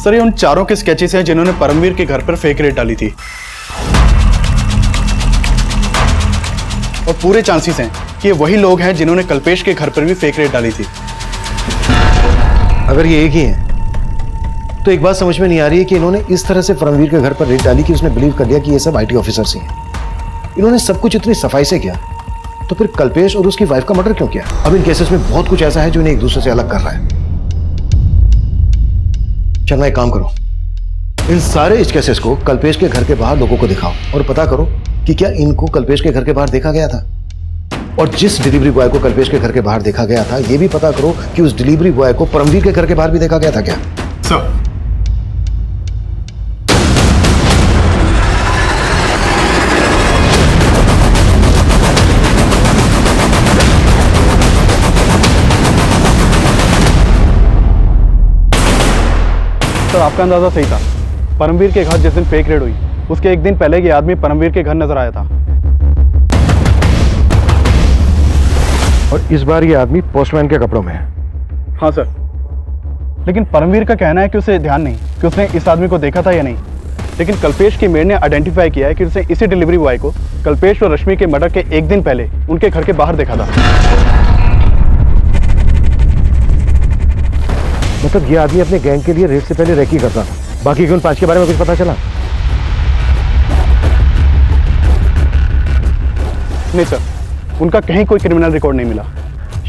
सर ये उन चारों के स्केचेस हैं जिन्होंने परमवीर के घर पर फेक रेड डाली थी और पूरे चांसेस हैं कि ये वही लोग हैं जिन्होंने कल्पेश के घर पर भी फेक रेड डाली थी। अगर ये एक ही है तो एक बात समझ में नहीं आ रही है कि इन्होंने इस तरह से परमवीर के घर पर रेड डाली कि उसने बिलीव कर लिया कि ये सब आईटी ऑफिसर्स ही हैं। इन्होंने सब कुछ इतनी सफाई से किया तो फिर कल्पेश और उसकी वाइफ का मर्डर क्यों किया? अब इन केसेस में बहुत कुछ ऐसा है जो इन्हें एक दूसरे से अलग कर रहा है। चलना एक काम करो, इन सारे इस केसेस को कल्पेश के घर के बाहर लोगों को दिखाओ और पता करो कि क्या इनको कल्पेश के घर के बाहर देखा गया था। और जिस डिलीवरी बॉय को कल्पेश के घर के बाहर देखा गया था यह भी पता करो कि उस डिलीवरी बॉय को परमवीर के घर के बाहर भी देखा गया था क्या? सर आपका अंदाजा सही था। परमवीर के घर जिस दिन फेक रेड हुई उसके एक दिन पहले ये आदमी परमवीर के घर नजर आया था और इस बार ये आदमी पोस्टमैन के कपड़ों में है। हाँ सर, लेकिन परमवीर का कहना है कि उसे ध्यान नहीं कि उसने इस आदमी को देखा था या नहीं, लेकिन कल्पेश की मेड ने आइडेंटिफाई किया है कि उसने इसी डिलीवरी बॉय को कल्पेश और रश्मि के मर्डर के एक दिन पहले उनके घर के बाहर देखा था। मतलब ये आदमी अपने गैंग के लिए रेड से पहले रेकी करता था। बाकी के उन 5 के बारे में कुछ पता चला? नहीं सर, उनका कहीं कोई क्रिमिनल रिकॉर्ड नहीं मिला।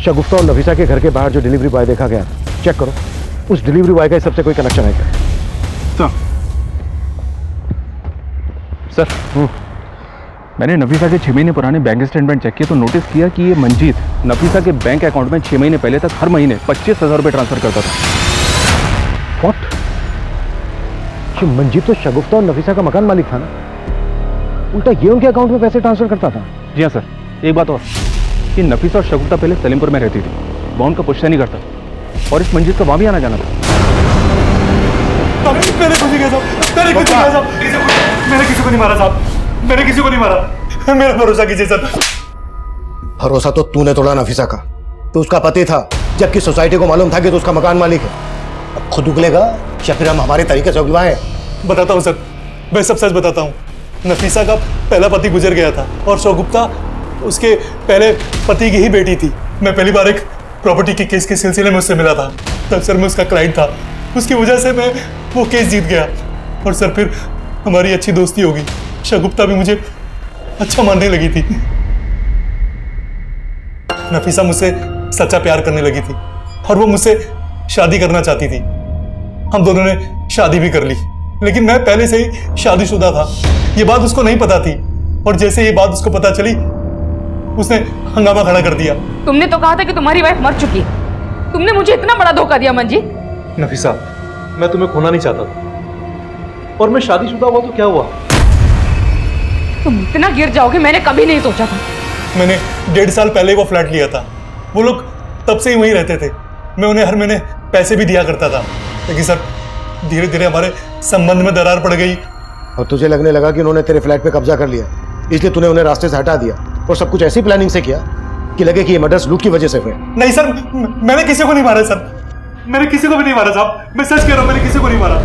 शगुफ्ता और नफीसा के घर के बाहर जो डिलीवरी बॉय देखा गया चेक करो, उस डिलीवरी बॉय का इस सबसे कोई कनेक्शन है क्या? सर मैंने नफीसा के 6 महीने पुराने बैंक स्टेटमेंट चेक किए तो नोटिस किया कि ये मंजीत नफीसा के बैंक अकाउंट में 6 महीने पहले तक हर महीने 25,000 रुपये ट्रांसफर करता था। What? ये मंजीत तो शगुफ्ता और नफीसा का मकान मालिक था ना, उल्टा ये उनके अकाउंट में पैसे ट्रांसफर करता था। जी हाँ सर, एक बात और कि नफीसा और शगुफ्ता पहले सलीमपुर में रहती थी, वहाँ उनका पुश्ता नहीं करता और इस मंजीत का वहाँ भी आना जाना था। मैंने किसी को नहीं मारा साहब, मैंने किसी को नहीं मारा, मेरा भरोसा कीजिए सर। भरोसा तो तूने तोड़ा नफीसा का, तो उसका पति था, जबकि सोसाइटी को मालूम था कि तो उसका मकान मालिक है। अब खुद उगलेगा या फिर हम हमारे तरीके से उगलवाएं? बताता हूँ सर, मैं सब सच बताता हूँ। नफीसा का पहला पति गुजर गया था और शगुफ्ता उसके पहले पति की ही बेटी थी। मैं पहली बार एक प्रॉपर्टी के केस के सिलसिले में उससे मिला था। तब सर मैं उसका क्लाइंट था, उसकी वजह से मैं वो केस जीत गया और सर फिर हमारी अच्छी दोस्ती हो गई। शगुफ्ता भी मुझे अच्छा मानने लगी थी। नफीसा मुझसे सच्चा प्यार करने लगी थी और वो मुझसे शादी करना चाहती थी। हम दोनों ने शादी भी कर ली, लेकिन मैं पहले से ही शादीशुदा था। ये बात उसको नहीं पता थी और जैसे ये बात उसको पता चली उसने हंगामा खड़ा कर दिया। तुमने तो कहा था कि तुम्हारी वाइफ मर चुकी है। तुमने मुझे इतना बड़ा धोखा दिया मंजीत। नफीसा, मैं तुम्हें खोना नहीं चाहता था और मैं शादीशुदा हुआ तो क्या हुआ? तुम इतना गिर जाओगे मैंने कभी नहीं सोचा था। मैंने 1.5 साल पहले वो फ्लैट लिया था। वो लोग तब से ही वहीं रहते थे। मैं उन्हें हर महीने पैसे भी दिया करता था, लेकिन सर धीरे धीरे हमारे संबंध में दरार पड़ गई। और तुझे लगने लगा कि उन्होंने तेरे फ्लैट पे कब्जा कर लिया, इसलिए तूने उन्हें रास्ते से हटा दिया और सब कुछ ऐसी प्लानिंग से किया कि लगे कि ये मर्डर्स लूट की वजह से हुए। नहीं सर, मैंने किसी को नहीं मारा सर। मैंने किसी को भी नहीं मारा साहब, मैं सच कह रहा हूं, मैंने किसी को नहीं मारा।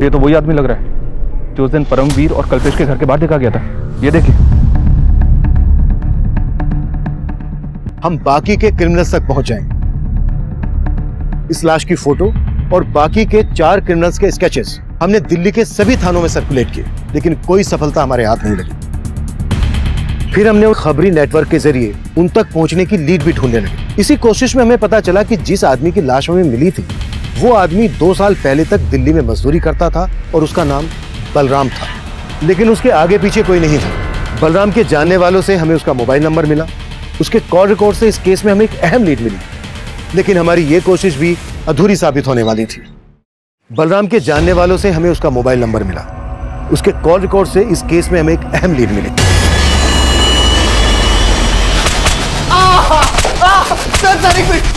ये तो वही आदमी लग रहा है जो उस दिन परमवीर और कल्पेश के घर के बाहर देखा गया था। ये देखिए। हम बाकी के क्रिमिनल्स तक पहुंच जाएंगे। इस लाश की फोटो और बाकी के 4 क्रिमिनल्स के स्केचेस हमने दिल्ली के सभी थानों में सर्कुलेट किए, लेकिन कोई सफलता हमारे हाथ नहीं लगी। फिर हमने खबरी नेटवर्क के जरिए उन तक पहुंचने की लीड भी ढूंढने लगे। इसी कोशिश में हमें पता चला कि जिस आदमी की लाश हमें मिली थी वो आदमी 2 साल पहले तक दिल्ली में मजदूरी करता था और उसका नाम बलराम था, लेकिन उसके आगे पीछे कोई नहीं था। बलराम के जानने वालों से हमें उसका मोबाइल नंबर मिला। उसके कॉल रिकॉर्ड से इस केस में हमें एक अहम लीड मिली, लेकिन हमारी ये कोशिश भी अधूरी साबित होने वाली थी। बलराम के जानने वालों से हमें उसका मोबाइल नंबर मिला। उसके कॉल रिकॉर्ड से इस केस में हमें एक अहम लीड मिली।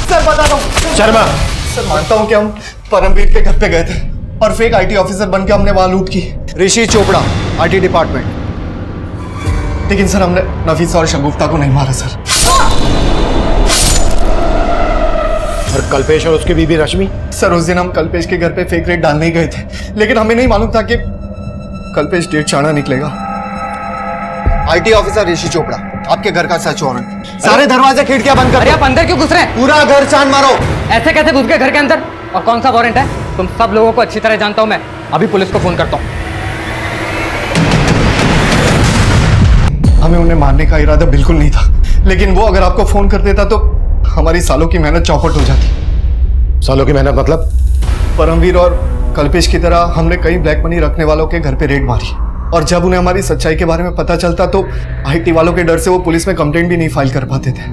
सर बता दो शर्मा, सर मानता हूं कि हम परमवीर के घर पे गए थे और फेक आईटी ऑफिसर बन के हमने वहां लूट की। ऋषि चोपड़ा, आईटी डिपार्टमेंट। लेकिन सर हमने नफीसा और शगुफ्ता को नहीं मारा सर। और कल्पेश और उसकी बीबी रश्मि? सर उस दिन हम कल्पेश के घर पे फेक रेड डालने ही गए थे, लेकिन हमें नहीं मालूम था कि कल्पेश डेढ़ चाणा निकलेगा। आईटी ऑफिसर ऋषि चोपड़ा, आपके घर का सर्च वारंट। सारे दरवाजे खिड़कियां बंद कर। अरे आप अंदर क्यों घुस रहे हैं? पूरा घर छान मारो। ऐसे कैसे घुस गए घर के अंदर? और कौन सा वारंट है? तुम सब लोगों को अच्छी तरह जानता हूं मैं। अभी पुलिस को फोन करता हूं। हमें उन्हें मारने का इरादा बिल्कुल नहीं था, लेकिन वो अगर आपको फोन कर देता तो हमारी सालों की मेहनत चौपट हो जाती। सालों की मेहनत मतलब? परमवीर और कल्पेश की तरह हमने कई ब्लैक मनी रखने वालों के घर पे रेड मारी और जब उन्हें हमारी सच्चाई के बारे में पता चलता तो आईटी वालों के डर से वो पुलिस में कंप्लेंट भी नहीं फाइल कर पाते थे।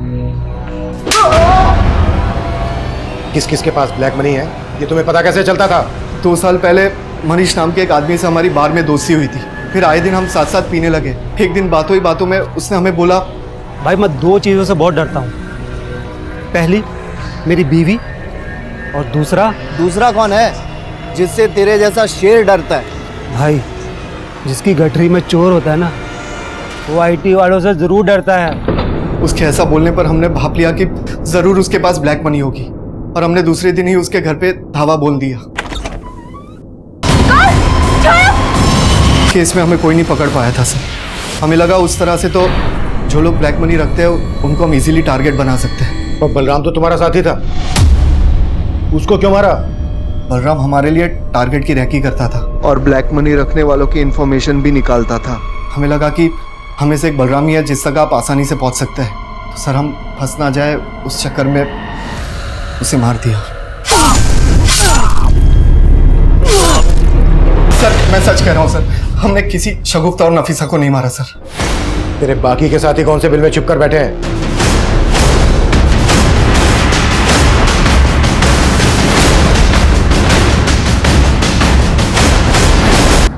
किस किस के पास ब्लैक मनी है ये तुम्हें पता कैसे चलता था? 2 साल पहले मनीष नाम के एक आदमी से हमारी बार में दोस्ती हुई थी। फिर आए दिन हम साथ साथ पीने लगे। एक दिन बातों ही बातों में उसने हमें बोला, भाई मैं 2 चीज़ों से बहुत डरता हूँ। पहली मेरी बीवी और दूसरा कौन है जिससे तेरे जैसा शेर डरता है? भाई जिसकी गठरी में चोर होता है ना वो आईटी वालों से जरूर डरता है। उसके ऐसा बोलने पर हमने भाप लिया कि जरूर उसके पास ब्लैक मनी होगी और हमने दूसरे दिन ही उसके घर पे धावा बोल दिया। केस में हमें कोई नहीं पकड़ पाया था सर। हमें लगा उस तरह से तो जो लोग ब्लैक मनी रखते हैं उनको हम इजीली टारगेट बना सकते हैं। और बलराम तो तुम्हारा साथी था, उसको क्यों मारा? बलराम हमारे लिए टारगेट की रैकी करता था और ब्लैक मनी रखने वालों की इंफॉर्मेशन भी निकालता था। हमें लगा कि हमें से एक बलराम ही है जिस तक आप आसानी से पहुंच सकते हैं, तो सर हम फंस ना जाए उस चक्कर में उसे मार दिया। सर मैं सच कह रहा हूँ सर, हमने किसी शगुफ्ता और नफीसा को नहीं मारा सर। तेरे बाकी के साथी कौन से बिल में छुप कर बैठे हैं?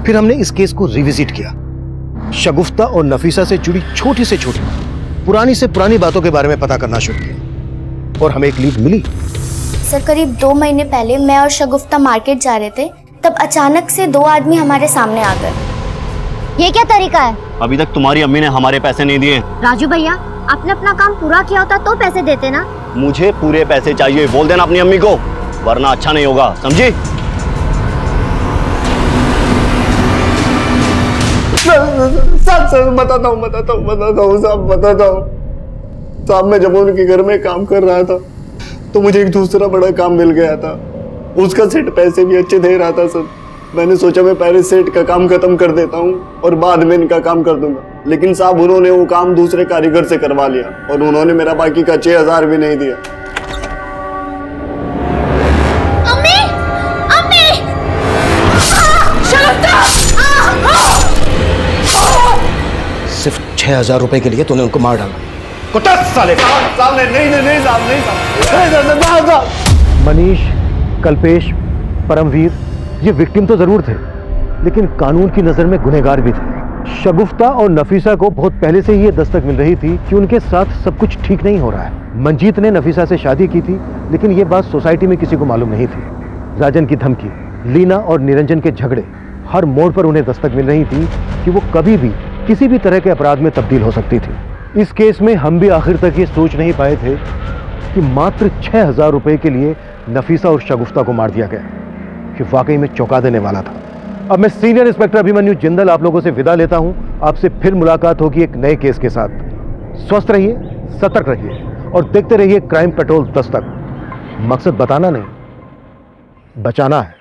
फिर हमने इस केस को रिविजिट किया। शगुफ्ता और नफीसा से जुड़ी छोटी से छोटी पुरानी से पुरानी बातों के बारे में पता करना शुरू किया और हमें एक लीड मिली। सर करीब 2 महीने पहले मैं और शगुफ्ता मार्केट जा रहे थे, तब अचानक से 2 आदमी हमारे सामने आ गए। ये क्या तरीका है? अभी तक तुम्हारी अम्मी ने हमारे पैसे नहीं दिए। राजू भैया, आपने अपना काम पूरा किया होता तो पैसे देते ना। मुझे पूरे पैसे चाहिए, बोल देना अपनी अम्मी को, वरना अच्छा नहीं होगा, समझी? सब बताता हूँ साहब, मैं जब उनके घर में काम कर रहा था तो मुझे एक दूसरा बड़ा काम मिल गया था। उसका सेट पैसे भी अच्छे दे रहा था सर। मैंने सोचा मैं पहले सेट का काम खत्म कर देता हूँ और बाद में इनका काम कर दूंगा, लेकिन साहब उन्होंने वो काम दूसरे कारीगर से करवा लिया और उन्होंने मेरा बाकी का 6,000 भी नहीं दिया। सिर्फ 6,000 रुपए के लिए तूने उनको मार डाला। कुत्ता साले! मनीष, कल्पेश, परमवीर ये विक्टिम तो जरूर थे, लेकिन कानून की नजर में गुनहगार भी थे। शगुफ्ता और नफीसा को बहुत पहले से ही ये दस्तक मिल रही थी कि उनके साथ सब कुछ ठीक नहीं हो रहा है। मंजीत ने नफीसा से शादी की थी, लेकिन ये बात सोसाइटी में किसी को मालूम नहीं थी। राजन की धमकी, लीना और निरंजन के झगड़े, हर मोड़ पर उन्हें दस्तक मिल रही थी कि वो कभी भी किसी भी तरह के अपराध में तब्दील हो सकती थी। इस केस में हम भी आखिर तक ये सोच नहीं पाए थे कि मात्र 6,000 रुपए के लिए नफीसा और शगुफ्ता को मार दिया गया, कि वाकई में चौंका देने वाला था। अब मैं सीनियर इंस्पेक्टर अभिमन्यु जिंदल आप लोगों से विदा लेता हूं। आपसे फिर मुलाकात होगी एक नए केस के साथ। स्वस्थ रहिए, सतर्क रहिए और देखते रहिए क्राइम पेट्रोल दस्तक। मकसद बताना नहीं, बचाना है।